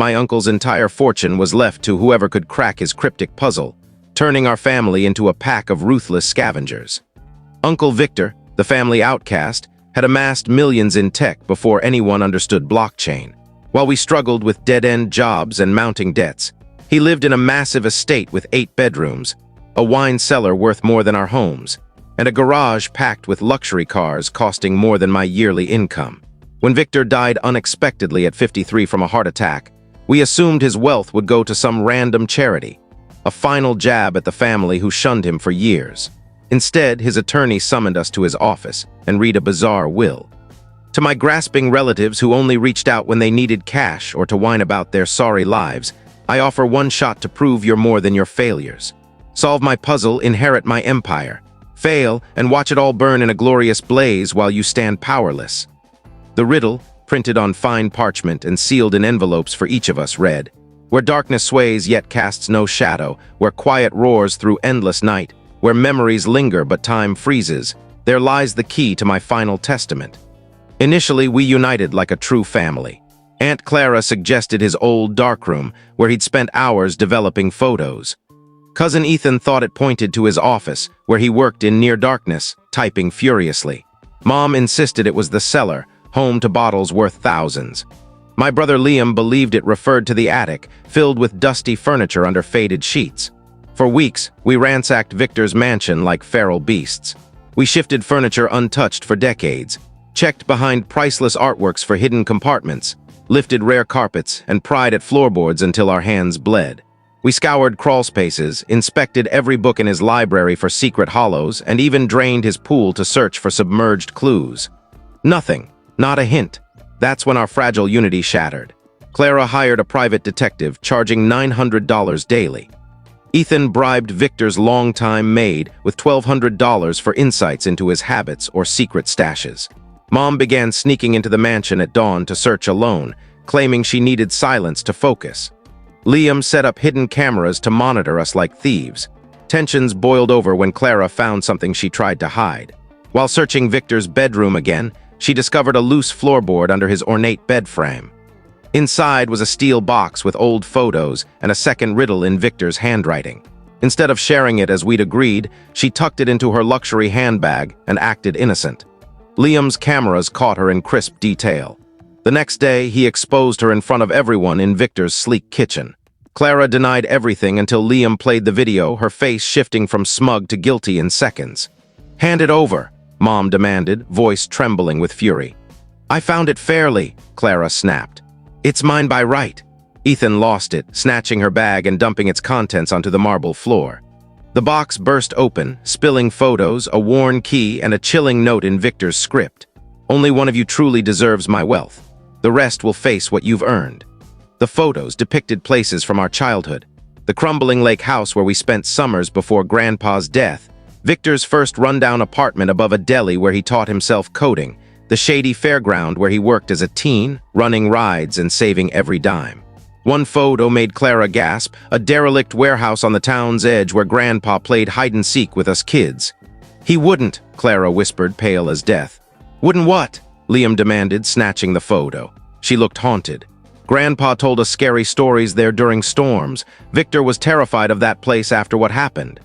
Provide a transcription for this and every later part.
my uncle's entire fortune was left to whoever could crack his cryptic puzzle, turning our family into a pack of ruthless scavengers. Uncle Victor, the family outcast, had amassed millions in tech before anyone understood blockchain. While we struggled with dead-end jobs and mounting debts, he lived in a massive estate with 8 bedrooms, a wine cellar worth more than our homes, and a garage packed with luxury cars costing more than my yearly income. When Victor died unexpectedly at 53 from a heart attack, we assumed his wealth would go to some random charity, a final jab at the family who shunned him for years. Instead, his attorney summoned us to his office and read a bizarre will. To my grasping relatives who only reached out when they needed cash or to whine about their sorry lives, I offer one shot to prove you're more than your failures. Solve my puzzle, inherit my empire. Fail, and watch it all burn in a glorious blaze while you stand powerless. The riddle, printed on fine parchment and sealed in envelopes for each of us, read, "Where darkness sways yet casts no shadow, where quiet roars through endless night, where memories linger but time freezes, there lies the key to my final testament." Initially, we united like a true family. Aunt Clara suggested his old darkroom, where he'd spent hours developing photos. Cousin Ethan thought it pointed to his office, where he worked in near darkness, typing furiously. Mom insisted it was the cellar, home to bottles worth thousands. My brother Liam believed it referred to the attic, filled with dusty furniture under faded sheets. For weeks, we ransacked Victor's mansion like feral beasts. We shifted furniture untouched for decades, checked behind priceless artworks for hidden compartments, lifted rare carpets, and pried at floorboards until our hands bled. We scoured crawl spaces, inspected every book in his library for secret hollows, and even drained his pool to search for submerged clues. Nothing, not a hint. That's when our fragile unity shattered. Clara hired a private detective, charging $900 daily. Ethan bribed Victor's longtime maid with $1,200 for insights into his habits or secret stashes. Mom began sneaking into the mansion at dawn to search alone, claiming she needed silence to focus. Liam set up hidden cameras to monitor us like thieves. Tensions boiled over when Clara found something she tried to hide. While searching Victor's bedroom again, she discovered a loose floorboard under his ornate bed frame. Inside was a steel box with old photos and a second riddle in Victor's handwriting. Instead of sharing it as we'd agreed, she tucked it into her luxury handbag and acted innocent. Liam's cameras caught her in crisp detail. The next day, he exposed her in front of everyone in Victor's sleek kitchen. Clara denied everything until Liam played the video, her face shifting from smug to guilty in seconds. "Hand it over," Mom demanded, voice trembling with fury. "I found it fairly," Clara snapped. "It's mine by right." Ethan lost it, snatching her bag and dumping its contents onto the marble floor. The box burst open, spilling photos, a worn key, and a chilling note in Victor's script. "Only one of you truly deserves my wealth. The rest will face what you've earned." The photos depicted places from our childhood. The crumbling lake house where we spent summers before Grandpa's death, Victor's first rundown apartment above a deli where he taught himself coding, the shady fairground where he worked as a teen, running rides and saving every dime. One photo made Clara gasp, a derelict warehouse on the town's edge where Grandpa played hide-and-seek with us kids. "He wouldn't," Clara whispered, pale as death. "Wouldn't what?" Liam demanded, snatching the photo. She looked haunted. "Grandpa told us scary stories there during storms. Victor was terrified of that place after what happened."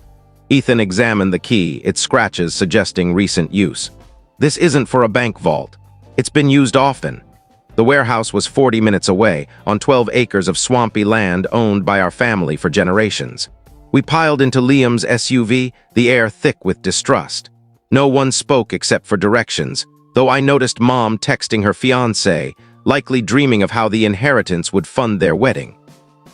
Ethan examined the key, its scratches suggesting recent use. "This isn't for a bank vault. It's been used often." The warehouse was 40 minutes away, on 12 acres of swampy land owned by our family for generations. We piled into Liam's SUV, the air thick with distrust. No one spoke except for directions, though I noticed Mom texting her fiancé, likely dreaming of how the inheritance would fund their wedding.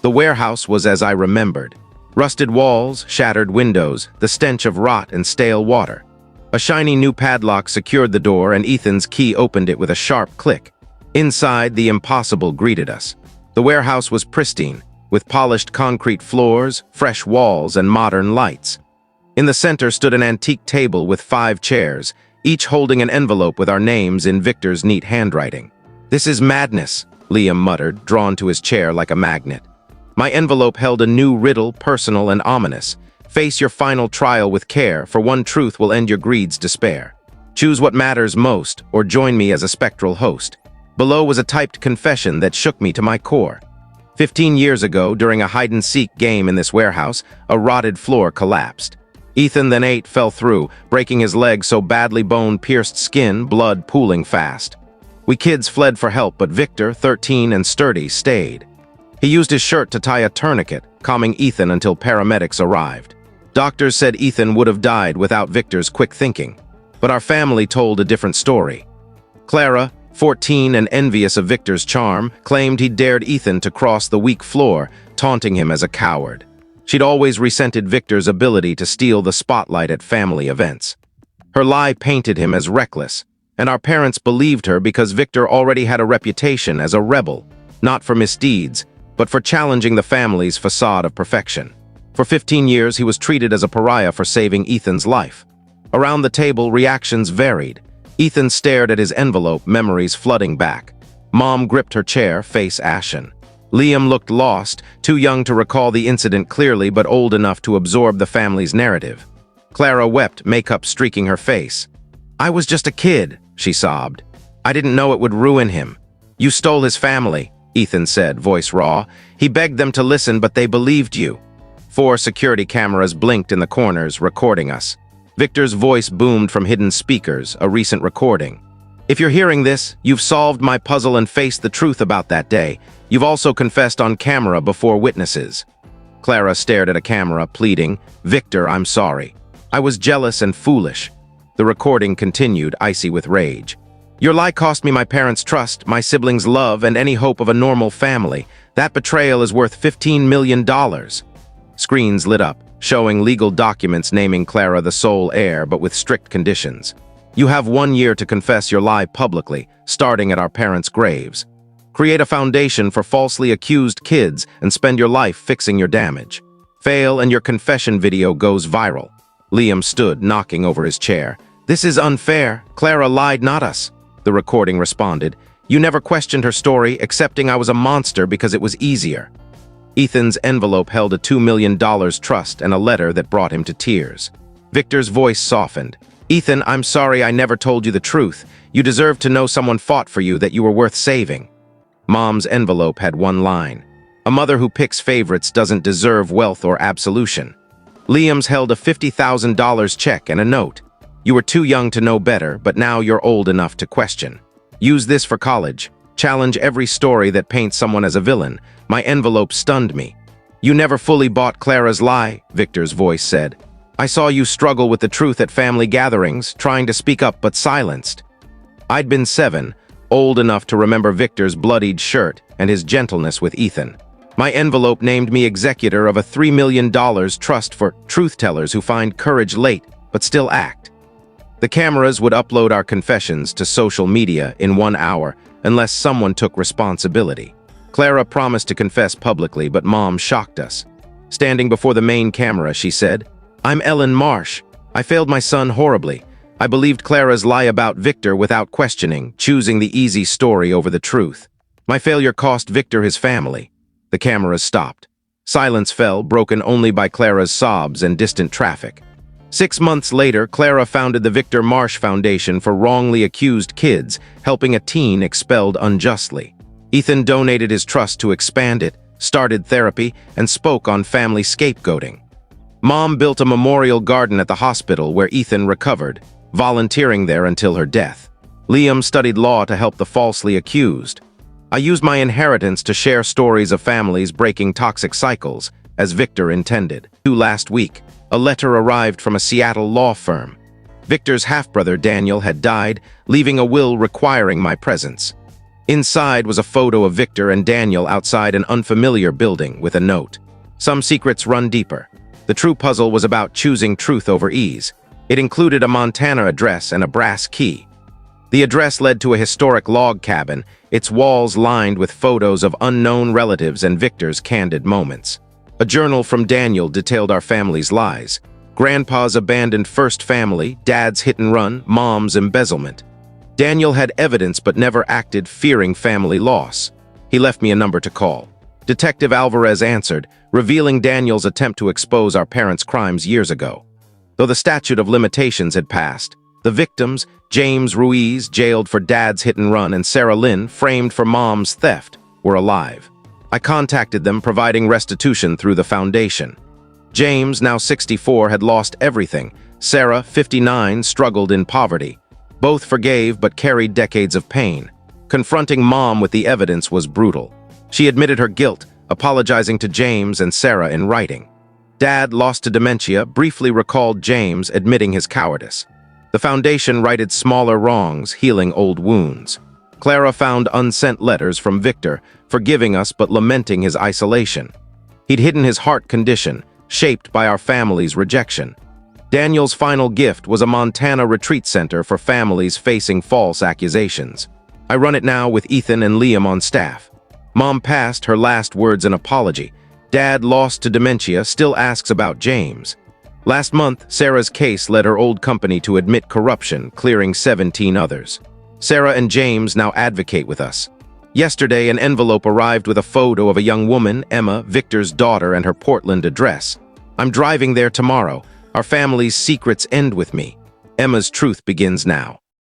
The warehouse was as I remembered. Rusted walls, shattered windows, the stench of rot and stale water. A shiny new padlock secured the door, and Ethan's key opened it with a sharp click. Inside, the impossible greeted us. The warehouse was pristine, with polished concrete floors, fresh walls, and modern lights. In the center stood an antique table with 5 chairs, each holding an envelope with our names in Victor's neat handwriting. "This is madness," Liam muttered, drawn to his chair like a magnet. My envelope held a new riddle, personal and ominous. "Face your final trial with care, for one truth will end your greed's despair. Choose what matters most, or join me as a spectral host." Below was a typed confession that shook me to my core. 15 years ago, during a hide-and-seek game in this warehouse, a rotted floor collapsed. Ethan, then 8, fell through, breaking his leg so badly bone-pierced skin, blood pooling fast. We kids fled for help, but Victor, 13 and sturdy, stayed. He used his shirt to tie a tourniquet, calming Ethan until paramedics arrived. Doctors said Ethan would have died without Victor's quick thinking. But our family told a different story. Clara, 14 and envious of Victor's charm, claimed he dared Ethan to cross the weak floor, taunting him as a coward. She'd always resented Victor's ability to steal the spotlight at family events. Her lie painted him as reckless, and our parents believed her because Victor already had a reputation as a rebel, not for misdeeds, but for challenging the family's facade of perfection. For 15 years, he was treated as a pariah for saving Ethan's life. Around the table, reactions varied. Ethan stared at his envelope, memories flooding back. Mom gripped her chair, face ashen. Liam looked lost, too young to recall the incident clearly but old enough to absorb the family's narrative. Clara wept, makeup streaking her face. "I was just a kid," she sobbed. "I didn't know it would ruin him." "You stole his family," Ethan said, voice raw. "He begged them to listen, but they believed you." 4 security cameras blinked in the corners, recording us. Victor's voice boomed from hidden speakers, a recent recording. "If you're hearing this, you've solved my puzzle and faced the truth about that day. You've also confessed on camera before witnesses." Clara stared at a camera, pleading, "Victor, I'm sorry. I was jealous and foolish." The recording continued, icy with rage. "Your lie cost me my parents' trust, my siblings' love, and any hope of a normal family. That betrayal is worth $15 million. Screens lit up, showing legal documents naming Clara the sole heir, but with strict conditions. "You have 1 year to confess your lie publicly, starting at our parents' graves. Create a foundation for falsely accused kids and spend your life fixing your damage. Fail and your confession video goes viral." Liam stood, knocking over his chair. "This is unfair. Clara lied, not us." The recording responded. "You never questioned her story, accepting I was a monster because it was easier." Ethan's envelope held a $2 million trust and a letter that brought him to tears. Victor's voice softened. "Ethan, I'm sorry I never told you the truth. You deserve to know someone fought for you, that you were worth saving." Mom's envelope had one line. "A mother who picks favorites doesn't deserve wealth or absolution." Liam's held a $50,000 check and a note. "You were too young to know better, but now you're old enough to question. Use this for college. Challenge every story that paints someone as a villain." My envelope stunned me. "You never fully bought Clara's lie," Victor's voice said. "I saw you struggle with the truth at family gatherings, trying to speak up but silenced." I'd been 7, old enough to remember Victor's bloodied shirt and his gentleness with Ethan. My envelope named me executor of a $3 million trust for truth-tellers who find courage late but still act. The cameras would upload our confessions to social media in 1 hour unless someone took responsibility. Clara promised to confess publicly, but Mom shocked us. Standing before the main camera, she said, "I'm Ellen Marsh. I failed my son horribly. I believed Clara's lie about Victor without questioning, choosing the easy story over the truth. My failure cost Victor his family." The cameras stopped. Silence fell, broken only by Clara's sobs and distant traffic. 6 months later, Clara founded the Victor Marsh Foundation for wrongly accused kids, helping a teen expelled unjustly. Ethan donated his trust to expand it, started therapy, and spoke on family scapegoating. Mom built a memorial garden at the hospital where Ethan recovered, volunteering there until her death. Liam studied law to help the falsely accused. I used my inheritance to share stories of families breaking toxic cycles, as Victor intended. Last week, a letter arrived from a Seattle law firm. Victor's half-brother Daniel had died, leaving a will requiring my presence. Inside was a photo of Victor and Daniel outside an unfamiliar building with a note. "Some secrets run deeper." The true puzzle was about choosing truth over ease. It included a Montana address and a brass key. The address led to a historic log cabin, its walls lined with photos of unknown relatives and Victor's candid moments. A journal from Daniel detailed our family's lies. Grandpa's abandoned first family, Dad's hit-and-run, Mom's embezzlement. Daniel had evidence but never acted, fearing family loss. He left me a number to call. Detective Alvarez answered, revealing Daniel's attempt to expose our parents' crimes years ago. Though the statute of limitations had passed, the victims, James Ruiz, jailed for Dad's hit-and-run, and Sarah Lynn, framed for Mom's theft, were alive. I contacted them, providing restitution through the foundation. James, now 64, had lost everything. Sarah, 59, struggled in poverty. Both forgave but carried decades of pain. Confronting Mom with the evidence was brutal. She admitted her guilt, apologizing to James and Sarah in writing. Dad, lost to dementia, briefly recalled James, admitting his cowardice. The foundation righted smaller wrongs, healing old wounds. Clara found unsent letters from Victor, forgiving us but lamenting his isolation. He'd hidden his heart condition, shaped by our family's rejection. Daniel's final gift was a Montana retreat center for families facing false accusations. I run it now with Ethan and Liam on staff. Mom passed her last words an apology. Dad, lost to dementia, still asks about James. Last month, Sarah's case led her old company to admit corruption, clearing 17 others. Sarah and James now advocate with us. Yesterday, an envelope arrived with a photo of a young woman, Emma, Victor's daughter, and her Portland address. I'm driving there tomorrow. Our family's secrets end with me. Emma's truth begins now.